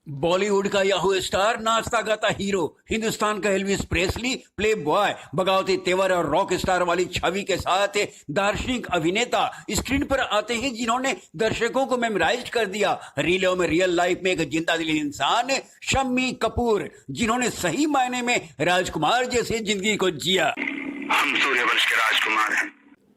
बॉलीवुड का Yahoo star, नाचता गाता हीरो, हिंदुस्तान का एल्विस प्रेस्ली, प्ले बॉय, बगावती तेवर और रॉक स्टार वाली छवि के साथ दार्शनिक अभिनेता स्क्रीन पर आते ही जिन्होंने दर्शकों को मेमोराइज कर दिया। रीलों में रियल लाइफ में एक जिंदा दिली इंसान, शम्मी कपूर, जिन्होंने सही मायने में राजकुमार जैसी जिंदगी को जिया। हम सूर्यवंश के राजकुमार हैं।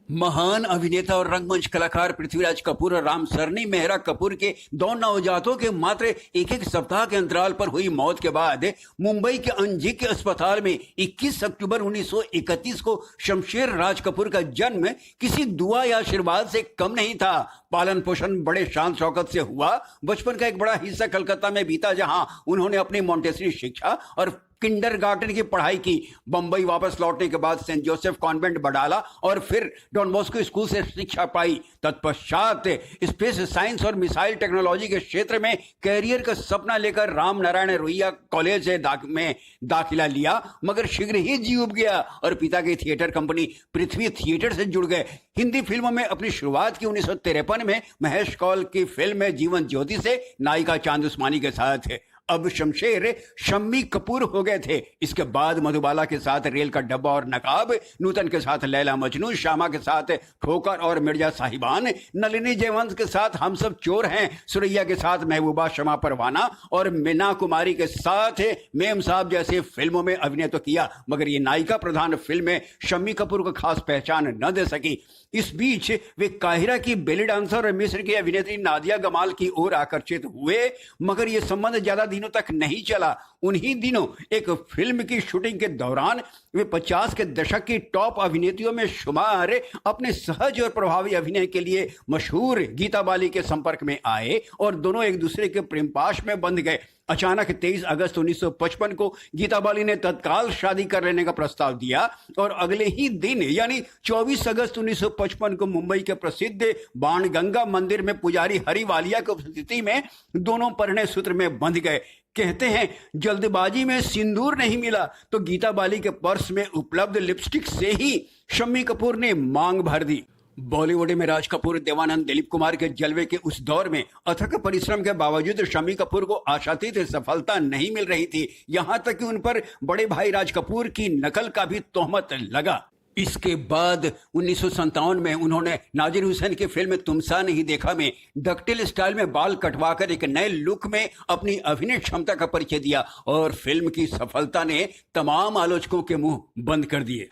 महान अभिनेता और रंगमंच कलाकार पृथ्वीराज कपूर और राम सरनी मेहरा कपूर के दो नवजातों के मात्र एक सप्ताह के अंतराल पर हुई मौत के बाद मुंबई के अंजिक अस्पताल में 21 अक्टूबर 1931 को शमशेर राज कपूर का जन्म किसी दुआ या आशीर्वाद से कम नहीं था। पालन पोषण बड़े शान शौकत से हुआ। बचपन का एक बड़ा हिस्सा कलकत्ता में बीता, जहां उन्होंने अपनी मॉन्टेसरी शिक्षा और किंडरगार्टन की पढ़ाई की। बंबई वापस लौटने के बाद सेंट जोसेफ कॉन्वेंट बडाला और फिर डॉन बॉस्को स्कूल से शिक्षा पाई। तत्पश्चात स्पेस साइंस और मिसाइल टेक्नोलॉजी के क्षेत्र में कैरियर का सपना लेकर राम नारायण रोहिया कॉलेज में दाखिला लिया, मगर शीघ्र ही जी उब गया और पिता की थिएटर कंपनी पृथ्वी थिएटर से जुड़ गए। हिंदी फिल्मों में अपनी शुरुआत की 1953 में महेश कौल की फिल्म जीवन ज्योति से नायिका चांद उस्मानी के साथ। अब शमशेर शम्मी कपूर हो गए थे। इसके बाद मधुबाला के साथ रेल का डब्बा और नकाब, नूतन के साथ लैला मजनू, श्यामा के साथ ठोकर और मिर्जा साहिबान, नलिनी जयवंत के साथ हम सब चोर हैं, सुरैया के साथ महबूबा शमा परवाना और मीना कुमारी के साथ मेम साहब जैसे फिल्मों में अभिनय तो किया, मगर ये नायिका प्रधान फिल्में शम्मी कपूर को खास पहचान न दे सकी। इस बीच वे काहिरा की बेली डांसर और मिस्र की अभिनेत्री नादिया गमाल की ओर आकर्षित हुए, मगर यह संबंध ज्यादा दिनों तक नहीं चला। उन्हीं दिनों एक फिल्म की शूटिंग के दौरान वे 50 के दशक की टॉप अभिनेत्रियों में शुमार अपने सहज और प्रभावी अभिनय के लिए मशहूर गीता बाली के संपर्क में आए और दोनों एक दूसरे के प्रेम पाश में बंध गए। अचानक 23 अगस्त 1955 को गीता बाली ने तत्काल शादी कर लेने का प्रस्ताव दिया और अगले ही दिन यानी 24 अगस्त 1955 को मुंबई के प्रसिद्ध बाणगंगा मंदिर में पुजारी हरि वालिया की उपस्थिति में दोनों परिणय सूत्र में बंध गए। कहते हैं जल्दबाजी में सिंदूर नहीं मिला तो गीता बाली के पर्स में उपलब्ध लिपस्टिक से ही शम्मी कपूर ने मांग भर दी। बॉलीवुड में राज कपूर, देवानंद, दिलीप कुमार के जलवे के उस दौर में अथक परिश्रम के बावजूद शम्मी कपूर को आशातीत सफलता नहीं मिल रही थी। यहां तक कि उन पर बड़े भाई राज कपूर की नकल का भी तोहमत लगा। इसके बाद 1957 में उन्होंने नाजिर हुसैन की फिल्म तुम सा नहीं देखा में डकटेल स्टाइल में बाल कटवाकर एक नए लुक में अपनी अभिनय क्षमता का परिचय दिया और फिल्म की सफलता ने तमाम आलोचकों के मुंह बंद कर दिए।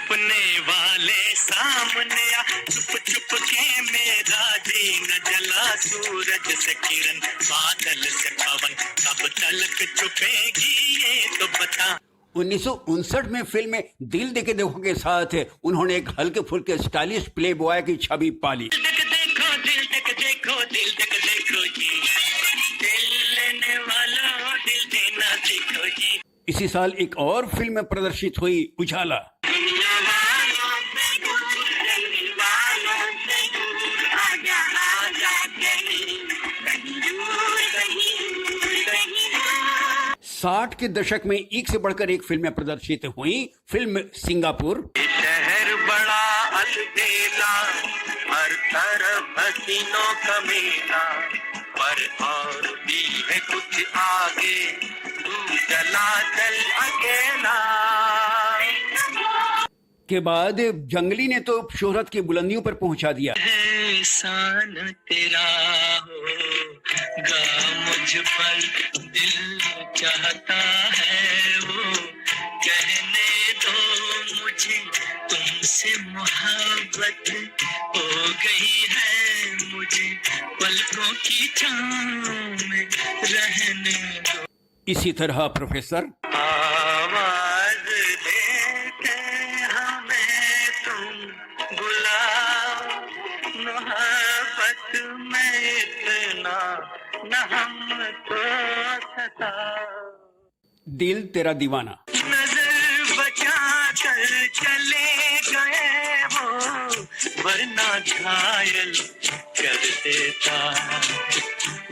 चुप चुप के मेरा दिन जला, सूरज से किरण, बादल से पवन, कब तलक छुपेगी ये तो बता। 1959 में फिल्म दिल देके देखो के साथ उन्होंने एक हल्के फुल्के स्टाइलिश प्ले बॉय की छवि पाली। दिल देखो, दिल देखो, दिल देखो जी, दिल लेने वाला दिल देना सीखो जी। इसी साल एक और फिल्म प्रदर्शित हुई, उजाला। साठ के दशक में एक से बढ़कर एक फिल्में प्रदर्शित हुई। फिल्म सिंगापुर, शहर बड़ा अलबेला, हर तरफ हसीनों का मेला, पर और भी है कुछ आगे, तू चला चल अकेला। के बाद जंगली ने तो शोहरत की बुलंदियों पर पहुंचा दिया। एहसान तेरा होगा मुझ पर, दिल चाहता है वो कहने दो मुझे, तुमसे मोहब्बत हो गई है मुझे, पलकों की छाँव में रहने दो। इसी तरह प्रोफेसर, आवाज देते हमें तुम बुलाओ, मोहब्बत में इतना न हमको सताओ। दिल तेरा दीवाना, नजर बचा कर चले गए वो, वरना घायल कर देता,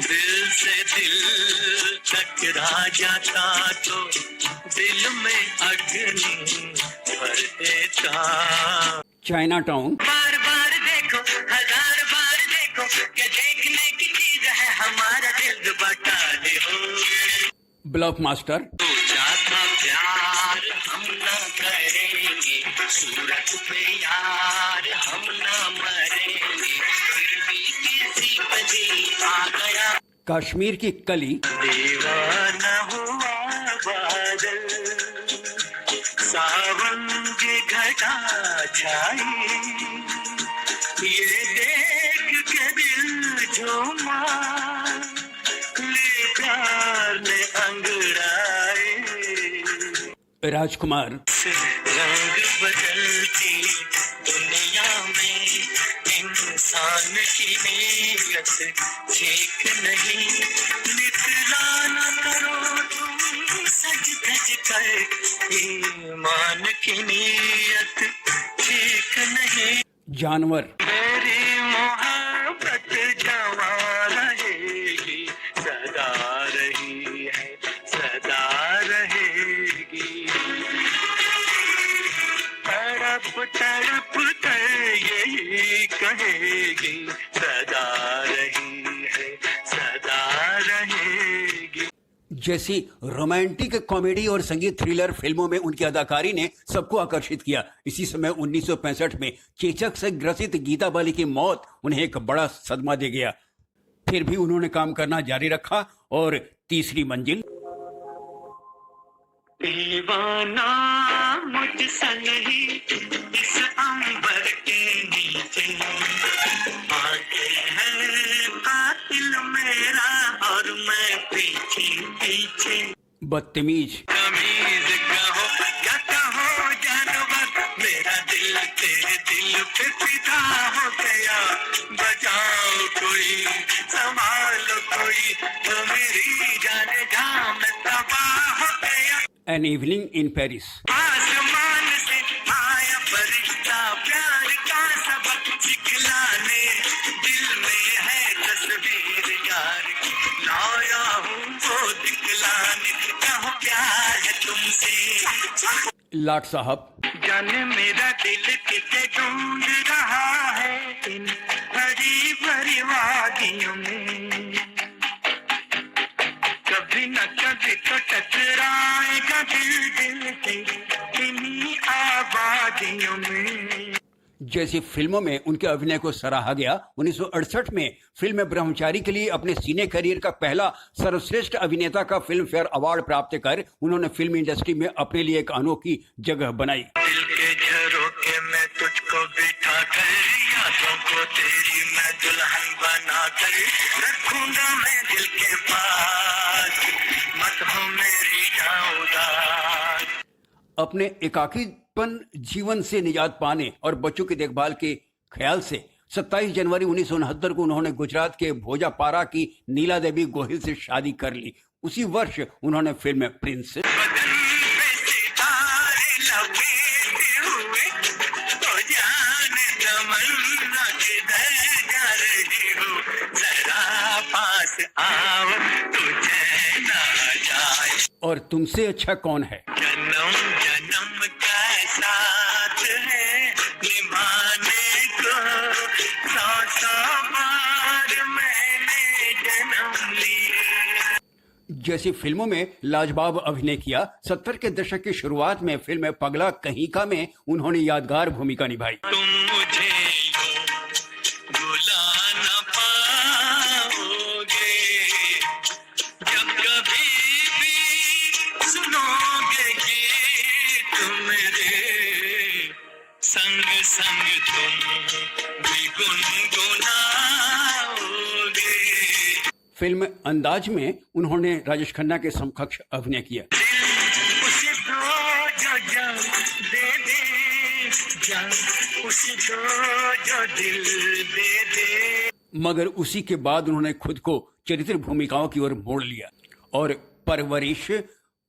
दिल से दिल टकरा जाता तो दिल में अग्नि भर देता। चाइना टाउन, बार बार कि देखने की चीज है हमारा दिल बता दे हो। ब्लॉक मास्टर सोचा था प्यार हम न करेंगे, सूरत पे यार हम न मरेंगे, फिर भी किसी बजे आ गया कश्मीर की कली, दीवाना हुआ बादल, सावन की घटा छाई, ये देख के दिल झूमा, ले प्यार ने अंगड़ाए, राजकुमार रंग बदलती दुनिया में इंसान की नीयत ठीक नहीं, निकला न करो तुम सज धज कर, ईमान की नीयत ठीक नहीं। जानवर मेरी मोहब्बत जवा रहेगी, सदा रही है सदा रहेगी, तड़प तड़प कर यही कहेगी, सदा रही है सदा रहेगी। जैसी रोमांटिक कॉमेडी और संगीत थ्रिलर फिल्मों में उनकी अदाकारी ने सबको आकर्षित किया। इसी समय 1965 में चेचक से ग्रसित गीता बाली की मौत उन्हें एक बड़ा सदमा दे गया। फिर भी उन्होंने काम करना जारी रखा और तीसरी मंजिल, दीवाना मुझसे नहीं इस अंबर के नीचे, आगे है कातिल मेरा और मैं पीछे पीछे, बदतमीज, तमीज कहो या कहो जानवर, मेरा दिल तेरे दिल पे फिदा हो गया, बचाओ कोई संभालो कोई, तो मेरी जाने जा मैं तबाह हो गया। एन इवनिंग इन पेरिस, आसमान से आया फरिश्ता प्यार का सबक सिखलाने, दिल में है तस्वीर यार की, लाया हूँ वो दिखलाने, कहो प्यार है तुमसे। लाट साहब, जाने मेरा दिल किसे ढूंढ रहा है इन हरी भरी वादियों में, कभी न कभी तो टकराएगा दिल दिल से इन्हीं आबादियों में। जैसी फिल्मों में उनके अभिनय को सराहा गया। 1968 में फिल्म ब्रह्मचारी के लिए अपने सिने करियर का पहला सर्वश्रेष्ठ अभिनेता का फिल्म फेयर अवार्ड प्राप्त कर उन्होंने फिल्म इंडस्ट्री में अपने लिए एक अनोखी जगह बनाई। दिल के झरोखे में तुझको बिठा कर, यादों को तेरी मैं दुल्हन बना कर, रखूंगा मैं दिल के पास, मत हो मेरी जाऊदार। अपने एकाकीपन जीवन से निजात पाने और बच्चों की देखभाल के ख्याल से 27 जनवरी 1969 को उन्होंने गुजरात के भोजापारा की नीला देवी गोहिल से शादी कर ली। उसी वर्ष उन्होंने फिल्म प्रिंस, बदन में सितारे लपेटे हुए, तो जाने तमन्ना किधर जा रही हो, जरा पास आओ तुझे ना जाए, और तुमसे अच्छा कौन है। जन्म जन्म का साथ है निभाने को, 100 बार मैंने जन्म लिया। जैसी फिल्मों में लाजवाब अभिनय किया। 70 के दशक की शुरुआत में फिल्म पगला कहीं का में उन्होंने यादगार भूमिका निभाई। तुम मुझे यूं भुला न पाओगे, जब कभी भी सुनोगे गीत मेरे, संग संग तुम भी गुनगुनाओगे। फिल्म अंदाज में उन्होंने राजेश खन्ना के समकक्ष अभिनय किया। उसे दो जो जान दे दे, जान उसे दो जो दिल दे दे। मगर उसी के बाद उन्होंने खुद को चरित्र भूमिकाओं की ओर मोड़ लिया और परवरिश,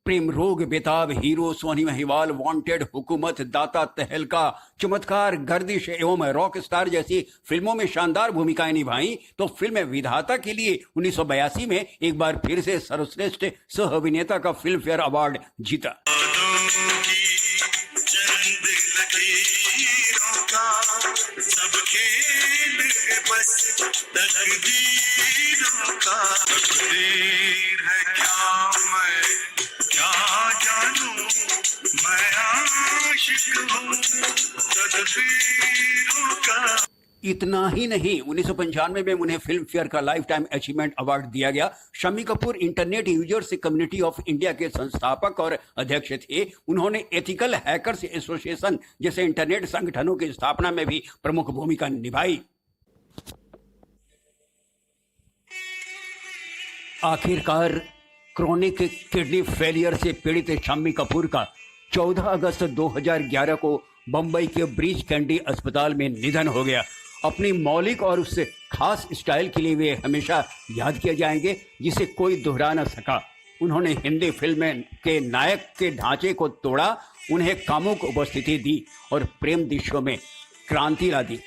प्रेम रोग, बेताब, हीरो, सोनी महिवाल, वांटेड, हुकूमत, दाता, तहलका, चमत्कार, गर्दिश एवं रॉक स्टार जैसी फिल्मों में शानदार भूमिकाएं निभाई तो फिल्म विधाता के लिए 1982 में एक बार फिर से सर्वश्रेष्ठ सह अभिनेता का फिल्म फेयर अवार्ड जीता। चंद लकीरों का सब खेल है बस तकदीरों का। तकदीर है क्या मैं क्या जानूं, मैं आशिक हूँ तकदीरों का। इतना ही नहीं, 1995 में उन्हें फिल्म फेयर का लाइफ टाइम अचीवमेंट अवार्ड दिया गया। Shammi Kapoor internet users community of India के संस्थापक और अध्यक्ष थे। उन्होंने एथिकल हैकर्स एसोसिएशन जैसे इंटरनेट संगठनों की स्थापना में भी प्रमुख भूमिका निभाई। आखिरकार क्रोनिक किडनी फेलियर से पीड़ित शम्मी कपूर का 14 अगस्त 2011 को बंबई के ब्रीच कैंडी अस्पताल में निधन हो गया। अपनी मौलिक और उससे खास स्टाइल के लिए वे हमेशा याद किए जाएंगे, जिसे कोई दोहरा न सका। उन्होंने हिंदी फिल्म के नायक के ढांचे को तोड़ा, उन्हें कामुक उपस्थिति दी और प्रेम दृश्यों में क्रांति ला दी।